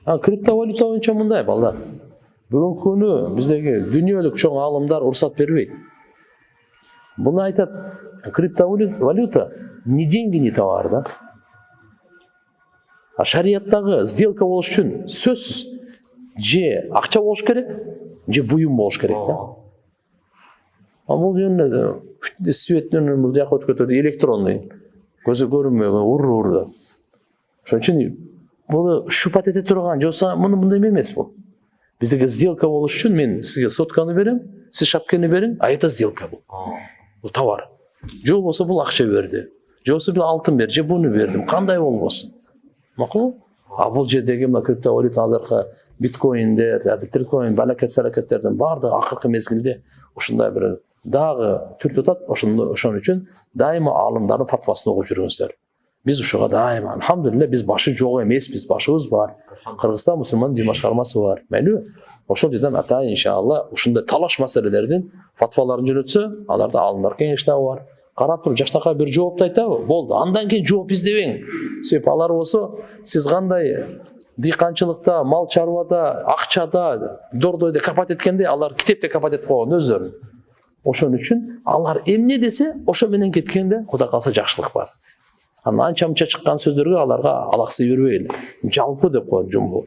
Криптовалюта боюнча мындай балдар. Бүгүнкү күнү биздеги дүйнөлүк чоң аалымдар уруксат бербейт. Буну айтат, криптовалюта ни деньги, ни товар да. Шарияттагы сделка болуш үчүн сөзсүз же акча болуш керек, же буюм болуш керек да. Бул жөнүндө светтен бул жака өткөтөдү, электронный, көзү көрүнмөгөн, ур да. Ошон үчүн буну шупат эте турган жоса, мындай эмес бул. Биздеги сделка болуш үчүн мен сизге сотканы берем, сиз шапкени бериң, а это сделка бул. Бул товар. Же болбосо бул акча берди. Же болбосо бул алтын бер, же буну бердим. Кандай болбосун? Макул? А бул жердеги мына криптовалюта азыркы биткоиндер, трикоин, балакет-салакеттердин баардыгы акыркы мезгилде ушундай бир дагы түр тутат. Ошон үчүн дайыма аалымдардын фатвасын окуп жүрүңүздөр. Биз ушуга дайыма, алхамдулилля, биз башы жок эмеспиз, башыбыз бар. Кыргызстан мусулман дин башкармасы бар. Мейлі, ошол жерден атайын иншалла ушундай талаш маселелердин фатваларын жөнөтсө, аларда аалымдар кеңештеги бар. Карап туруп жаштакка бир жоопту айтабы? Болду. Андан кийин жооп издебең. Себеби алар болсо, сиз кандай дыйканчылыкта, мал чарбада, акчада, дордойдо капат эткенде, алар китепте капат этип койгон өздөрүн. Ошон үчүн алар эмне десе, ошо менен кеткенде, Кудай калса жакшылык бар. Анча-мынча чыккан сөздөргө аларга алаксый бербейли. Жалпы деп коет жумбу.